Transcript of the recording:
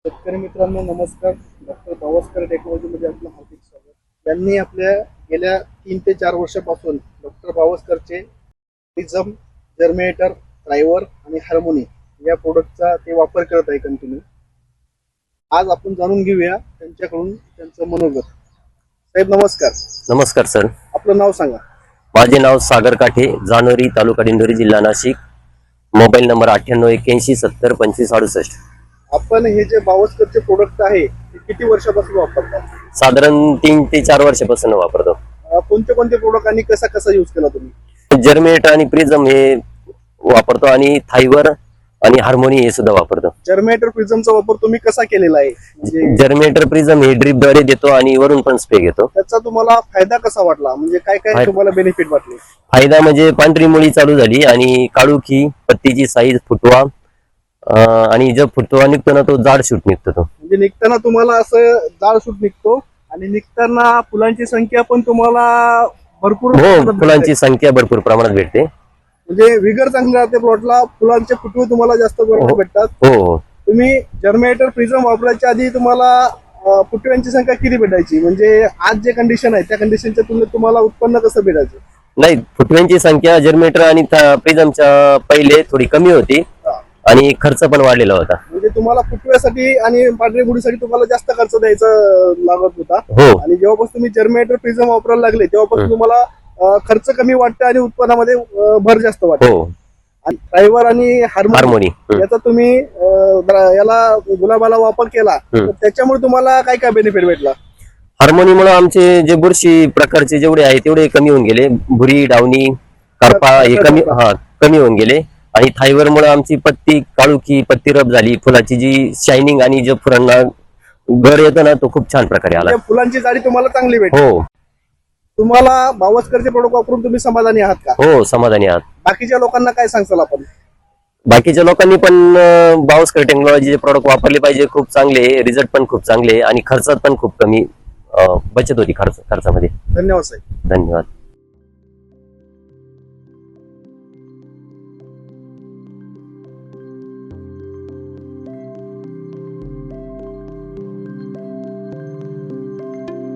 शेतकरी मित्रांनो नमस्कार. डॉक्टर बावस्कर टेक्नॉलॉजीमध्ये आपलं हार्दिक स्वागत. यांनी आपल्या गेल्या 3 ते 4 वर्षापासून डॉक्टर बावस्करचे प्रिझम, जर्मिनेटर, ड्रायव्हर आणि हार्मोनी या प्रोडक्टचा ते वापर करत आहे कंटिन्यू. आज आपण जाणून घेऊया त्यांच्याकडून त्यांचं मनोगत. साहेब नमस्कार. नमस्कार सर. आपलं नाव सांगा. माझे नाव सागर काठे, जानोरी, तालुका दिंडोरी, जिल्हा नाशिक. Mobile number 9881702568. आपण हे जे बावस्करचे प्रोडक्ट आहे ते किती वर्षापासून वापरतात? साधारण 3 ते 4 वर्षापासून वापरतो. कोणते कोणते प्रोडक्ट आणि कसा यूज केला तुम्ही? जर्मिनेटर आणि प्रिझम हे वापरतो आणि थायवर आणि हार्मोनी हे सुद्धा वापरतो. जर्मिनेटर प्रिझमचा वापर तुम्ही कसा केलेला आहे? म्हणजे जर्मिनेटर प्रिझम हे ड्रिपद्वारे देतो आणि वरून पण स्प्रे घेतो. त्याचा तुम्हाला फायदा कसा वाटला? म्हणजे काय काय तुम्हाला बेनिफिट वाटले? फायदा म्हणजे पांढरी मुळी चालू झाली आणि काळुखी, पत्तीची साईज, फुटवा आणि जो फुटवा निघतो ना तो जाड शूट निघतो. तो म्हणजे निघताना तुम्हाला असं जाड सूट निघतो आणि निघताना फुलांची संख्या पण तुम्हाला भरपूर हो, फुलांची संख्या भरपूर प्रमाणात भेटते. म्हणजे विगर चांगली राहते प्लॉटला. फुलांचे फुटवे तुम्हाला जास्त बरोबर भेटतात. हो. तुम्ही जर्मिनेटर प्रिझम वापरायच्या आधी तुम्हाला फुटव्यांची संख्या किती भेटायची? म्हणजे आज जे कंडिशन आहे त्या कंडिशनच्या तुलनेत तुम्हाला उत्पन्न कसं भेटायचं? नाही, फुटव्यांची संख्या जर्मिनेटर आणि प्रिझमच्या पहिले थोडी कमी होती आणि खर्च पण वाढलेला होता. म्हणजे तुम्हाला फुटव्यासाठी आणि पांढरी गुढीसाठी तुम्हाला जास्त खर्च द्यायचा लागत होता. हो. आणि जेव्हापासून तुम्ही जर्मिनेटर प्रिझम वापरायला लागले तेव्हापासून तुम्हाला खर्च कमी वाटतं आणि उत्पन्नामध्ये भर जास्त वाटतं. हो. आणि ड्रायव्हर आणि हार्मोनी याचा तुम्ही याला गुलाबाला वापर केला तर त्याच्यामुळे तुम्हाला काय काय बेनिफिट भेटला? हार्मोनीमुळे आमचे जे बुरशी प्रकारचे जेवढे आहे तेवढे कमी होऊन गेले. भुरी, डावणी, करपा हे कमी होऊन गेले. आणि थायवर मुळे आमची पत्ती काळुखी, पत्ती रब झाली. फुलाची जी शायनिंग आणि जे फुलांना घर येतो ना तो खूप छान प्रकारे आला. फुलांची जाडी तुम्हाला चांगली भेटली. हो. तुम्हाला बावस्करचे प्रोडक्ट वापरून तुम्ही समाधानी आहात का? हो, समाधानी आहात. बाकीच्या लोकांना काय सांगताल आपण? बाकीच्या लोकांनी पण बावस्कर टेक्नॉलॉजीचे प्रोडक्ट वापरले पाहिजे. खूप चांगले, रिझल्ट पण खूप चांगले आणि खर्चात पण खूप कमी बचत होती खर्चामध्ये. धन्यवाद साहेब. धन्यवाद.